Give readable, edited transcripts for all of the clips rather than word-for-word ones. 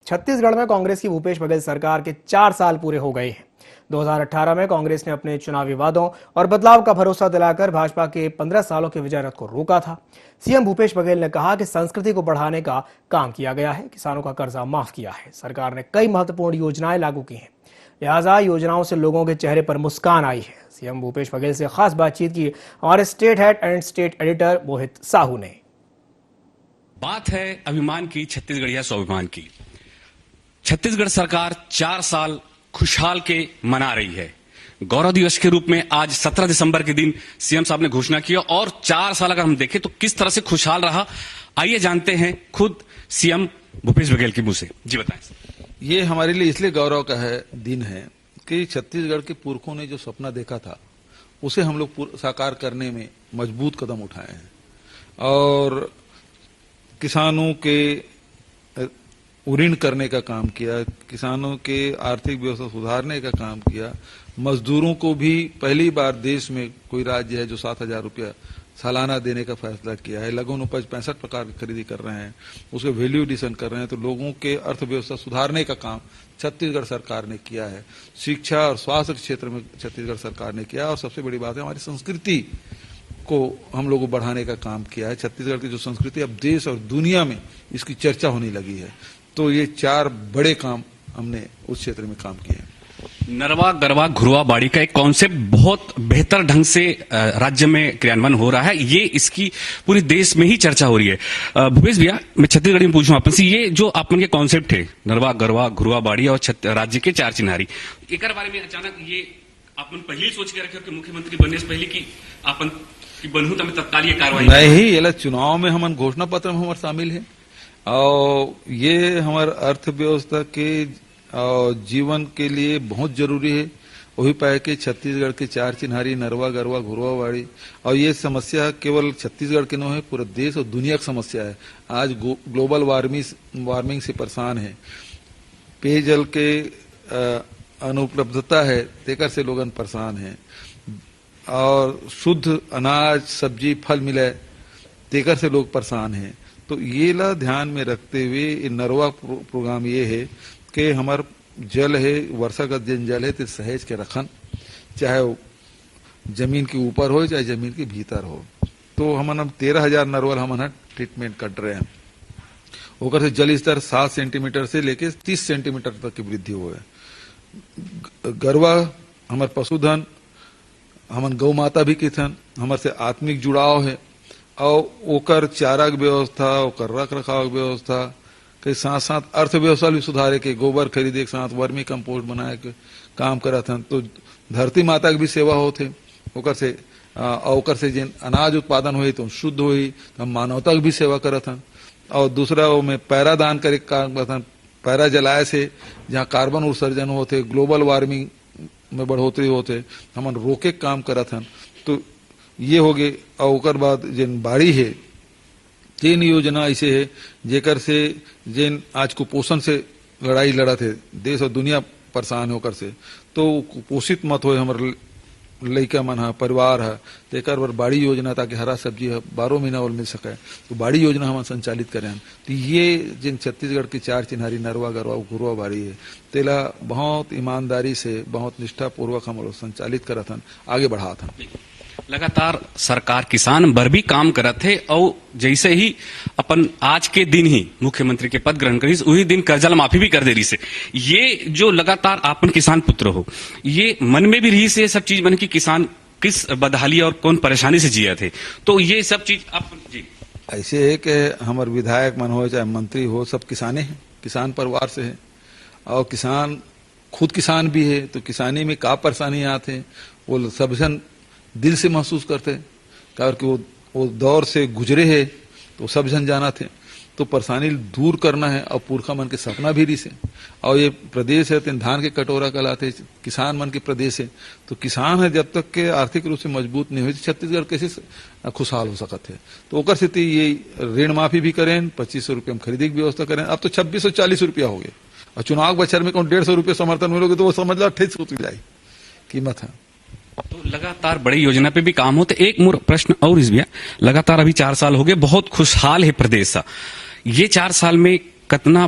छत्तीसगढ़ में कांग्रेस की भूपेश बघेल सरकार के 4 साल पूरे हो गए हैं। 2018 में कांग्रेस ने अपने चुनावी वादों और बदलाव का भरोसा दिलाकर भाजपा के 15 सालों के विजय रथ को रोका था। सीएम भूपेश बघेल ने कहा कि संस्कृति को बढ़ाने का काम किया गया है, किसानों का कर्जा माफ किया है, सरकार ने कई महत्वपूर्ण योजनाएं लागू की हैं, लिहाजा योजनाओं से लोगों के चेहरे पर मुस्कान आई है। सीएम भूपेश बघेल से खास बातचीत की हमारे state head and state editor Mohit Sahu ने। बात है अभिमान की, छत्तीसगढ़िया स्वाभिमान की। छत्तीसगढ़ सरकार 4 साल खुशहाल के मना रही है। गौरव दिवस के रूप में आज 17 दिसंबर के दिन सीएम साहब ने घोषणा किया और 4 साल अगर हम देखें तो किस तरह से खुशहाल रहा, आइए जानते हैं खुद सीएम भूपेश बघेल के मुंह से। जी बताएं। ये हमारे लिए इसलिए गौरव का दिन है कि छत्तीसगढ़ के पुरखों ने जो सपना देखा था उसे हम लोग साकार करने में मजबूत कदम उठाए हैं और किसानों के ऋण करने का काम किया, किसानों के आर्थिक व्यवस्था सुधारने का काम किया। मजदूरों को भी पहली बार देश में कोई राज्य है जो 7,000 रुपया सालाना देने का फैसला किया है। लघु उपज 65 प्रकार की खरीदी कर रहे हैं, उसके वैल्यू एडिशन कर रहे हैं। तो लोगों के अर्थव्यवस्था सुधारने का काम छत्तीसगढ़ सरकार ने किया है। शिक्षा और स्वास्थ्य के क्षेत्र में छत्तीसगढ़ सरकार ने किया और सबसे बड़ी बात है हमारी संस्कृति को हम लोगों को बढ़ाने का काम किया है। छत्तीसगढ़ की जो संस्कृति अब देश और दुनिया में इसकी चर्चा होने लगी है। तो ये 4 बड़े काम हमने उस क्षेत्र में काम किए हैं। नरवा गरवा घुरवा बाड़ी का एक कॉन्सेप्ट बहुत बेहतर ढंग से राज्य में क्रियान्वयन हो रहा है। ये इसकी पूरी देश में ही चर्चा हो रही है। भूपेश भैया, मैं छत्तीसगढ़ी में पूछूं आपसे, ये जो अपन के कॉन्सेप्ट है नरवा गरवा घुरवा बाड़ी और राज्य के 4 चिन्हारी, एक बारे में अचानक ये अपन पहले सोच के रखे कि मुख्यमंत्री बनने से पहले की अपन की बनहू तब तत्कालीन कार्रवाई नहीं, ये चुनाव में हमारे घोषणा पत्र में हमारे शामिल है और ये हमारे अर्थव्यवस्था के जीवन के लिए बहुत जरूरी है। वही पाए कि छत्तीसगढ़ के 4 चिन्हारी नरवा गरवा घुरवा बाड़ी और ये समस्या केवल छत्तीसगढ़ की नहीं है, पूरे देश और दुनिया की समस्या है। आज ग्लोबल वार्मिंग से परेशान है, पेयजल के अनुपलब्धता है, तेकर से लोग परेशान हैं और शुद्ध अनाज सब्जी फल मिले तेकर से लोग परेशान हैं। तो ये ला ध्यान में रखते हुए नरवा प्रोग्राम ये है कि हमार जल है, वर्षागत जल है तो सहेज के रखन, चाहे वो जमीन के ऊपर हो चाहे जमीन के भीतर हो। तो हम 13,000 नरवल हम ट्रीटमेंट कर रहे हैं। ओकर से जल स्तर 7 सेंटीमीटर से लेके 30 सेंटीमीटर तक की वृद्धि हुआ है। गरवा हमार पशुधन, हमन गौ माता भी किथन, हमारे से आत्मिक जुड़ाव है और ओकर चारा की व्यवस्था, ओकर रख रखाव की व्यवस्था के साथ साथ अर्थव्यवस्था भी सुधारे के, गोबर खरीदे के साथ वर्मी कंपोस्ट बनाए के काम करत हन। तो धरती माता की भी सेवा होते ओकर से जिन अनाज उत्पादन हुई तो शुद्ध हुई, तो हम मानवता की भी सेवा करत हन। और दूसरा वो में पैरा दान करे काम करत हन। पैरा जलाए से जहाँ कार्बन उत्सर्जन होते, ग्लोबल वार्मिंग में बढ़ोतरी होते, हम रोके काम करत हन। तो ये हो गए। और ओकर बाद जिन बाड़ी है 3 योजना ऐसे है जेकर से जिन आज कुपोषण से लड़ाई लड़त है, देश और दुनिया परेशान होकर से, तो कुपोषित मत हो हमारे लड़का मन है, परिवार है, तेकर बर बाड़ी योजना ताकि हरा सब्जी 12 महीना और मिल सके, तो बाड़ी योजना हम संचालित करें। तो ये जिन छत्तीसगढ़ की 4 चिन्हारी नरवा गरवा घुरवा बाड़ी है तेला बहुत ईमानदारी से बहुत निष्ठापूर्वक हम लोग संचालित करत हन, आगे बढ़ात हन। लगातार सरकार किसान बर भी काम करत है और जैसे ही अपन आज के दिन ही मुख्यमंत्री के पद ग्रहण करीस वही दिन कर्जा माफी भी कर दे रही से। ये जो लगातार आपन किसान पुत्र हो, ये मन में भी रही से सब चीज बने कि किसान किस बदहाली और कौन परेशानी से जिया थे, तो ये सब चीज आप जी ऐसे है कि हमारे विधायक मन हो चाहे मंत्री हो सब किसाने हैं, किसान परिवार से है और किसान खुद किसान भी है। तो किसानी में का परेशानी आते हैं वो सब जन दिल से महसूस करते हैं, क्योंकि वो दौर से गुजरे है तो सब जन जाना थे। तो परेशानी दूर करना है और पुरखा मन के सपना भी रिसे। और ये प्रदेश है तो धान के कटोरा कहलाते, किसान मन के प्रदेश है। तो किसान है जब तक के आर्थिक रूप से मजबूत नहीं हुई छत्तीसगढ़ कैसे खुशहाल हो सकते है। तो ओकर स्थिति ये ऋण माफी भी करें, 2500 रुपये में खरीदी की व्यवस्था करें। अब तो 2640 रुपया हो गए और चुनाव बचर में कौन 150 रुपये समर्थन मिलोगे तो वो समझ लो 28 हो जाए कीमत है। तो लगातार बड़ी योजना पे भी काम होते। एक मोर प्रश्न और इस भैया, लगातार अभी 4 साल हो गए, बहुत खुशहाल है प्रदेश सा। ये 4 साल में कितना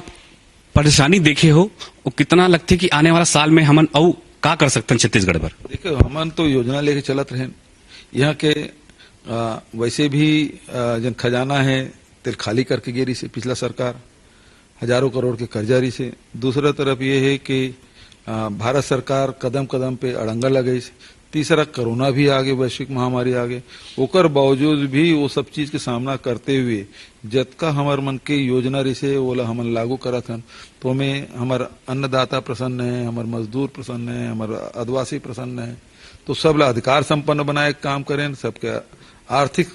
परेशानी देखे हो वो कितना लगते कि आने वाला साल में हमन औ का कर सकते हैं छत्तीसगढ़ पर? देखो हमन तो योजना लेके चलत रहे यहाँ के वैसे भी जन खजाना है तेल खाली करके गेरी से पिछला सरकार हजारों करोड़ के कर्जा रही से। दूसरा तरफ ये है कि भारत सरकार कदम कदम पे अड़ंगा लगाई से। तीसरा कोरोना भी आगे, वैश्विक महामारी आगे, ओकर बावजूद भी वो सब चीज के सामना करते हुए जतका हमार मन के योजना रही से ओला हमन लागू करत हन। तो में हमार अन्नदाता प्रसन्न है, हमार मजदूर प्रसन्न है, हमार आदिवासी प्रसन्न है। तो सब ला अधिकार संपन्न बनाए काम करें, सबके आर्थिक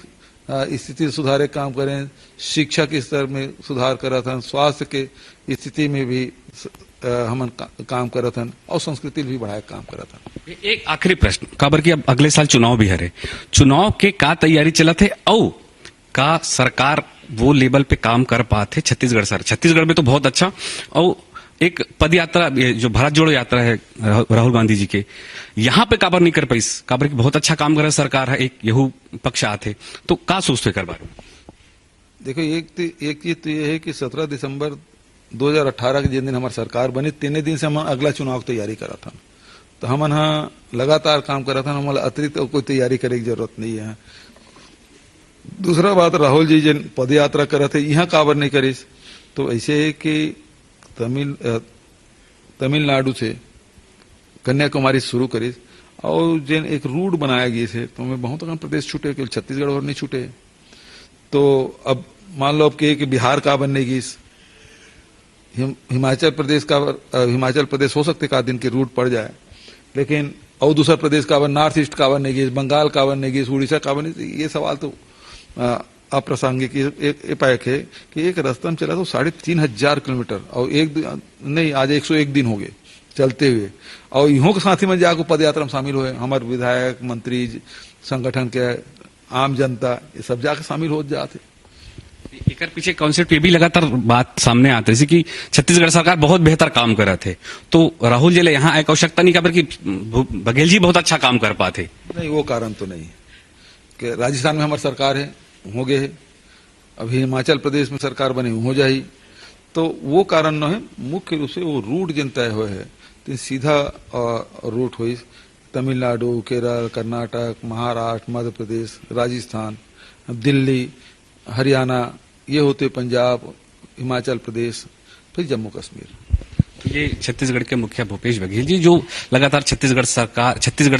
स्थिति सुधारे काम करें, शिक्षा के स्तर में सुधार करत हन, स्वास्थ्य के स्थिति में भी हमन काम करत हन और संस्कृति भी बढ़ाए काम करत हन। एक आखिरी प्रश्न काबर की अब अगले साल चुनाव भी हरे, चुनाव के का तैयारी चलत है औ का सरकार वो लेवल पे काम कर पाते छत्तीसगढ़ सर? छत्तीसगढ़ में तो बहुत अच्छा और एक पद यात्रा जो भारत जोड़ो यात्रा है राहुल गांधी जी के, यहाँ पे काबर नहीं कर पाई? काबर की बहुत अच्छा काम करे सरकार है, एक यहू पक्ष आते तो का सोचते कर बारे? देखो एक चीज तो ये है कि 17 दिसंबर 2018 के जिन दिन हमारी सरकार बनी तीन दिन से हम अगला चुनाव की तैयारी करा था। तो हमन हाँ लगातार काम करा था, हमारा अतिरिक्त कोई तैयारी करे की जरूरत नहीं है। दूसरा बात, राहुल जी जिन पद यात्रा करा थे यहाँ काबर नहीं करीस? तो ऐसे है कि तमिलनाडु से कन्याकुमारी शुरू करीस और जिन एक रूट बनाया गया है तो हमें बहुत कम प्रदेश छूटे, केवल छत्तीसगढ़ और नहीं छूटे। तो अब मान लो अब कि बिहार का बनने की हिमाचल प्रदेश हो सकते का दिन के रूट पड़ जाए, लेकिन और दूसरा प्रदेश का बन, नॉर्थ ईस्ट का बनने की, बंगाल का बनने की, उड़ीसा का बनने, ये सवाल तो अप्रासंगिक एपायक है कि एक रास्ता में चला तो 3,500 किलोमीटर और नहीं आज 101 दिन हो गए चलते हुए, और इहों के साथ ही में जाकर पद यात्रा में शामिल हुए हमारे विधायक, मंत्री, संगठन के आम जनता, ये सब जाकर शामिल हो जाते। एक पीछे कॉन्सेप्ट ये भी लगातार बात सामने आती है कि छत्तीसगढ़ सरकार बहुत बेहतर काम कर रहे थे तो राहुल जी यहाँ एक आवश्यकता नहीं काबर कि बघेल जी बहुत अच्छा काम कर पाते। नहीं, वो कारण तो नहीं कि राजस्थान में हमारी सरकार है, हो गए है, अभी हिमाचल प्रदेश में सरकार बनी हो जाए, तो वो कारण न है। मुख्य रूप से वो रूट जिन तय हुए है तो सीधा रूट हुई तमिलनाडु, केरल, कर्नाटक, महाराष्ट्र, मध्य प्रदेश, राजस्थान, दिल्ली, हरियाणा, ये होते पंजाब, हिमाचल प्रदेश, फिर जम्मू कश्मीर। ये छत्तीसगढ़ के मुखिया भूपेश बघेल जी जो लगातार छत्तीसगढ़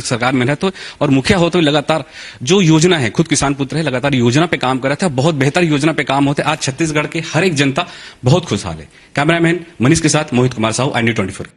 सरकार में रहते और मुखिया होते हुए लगातार जो योजना है, खुद किसान पुत्र है, लगातार योजना पे काम कर रहे थे, बहुत बेहतर योजना पे काम होते। आज छत्तीसगढ़ के हर एक जनता बहुत खुशहाल है। कैमरामैन मनीष के साथ मोहित कुमार साहू, IND 24।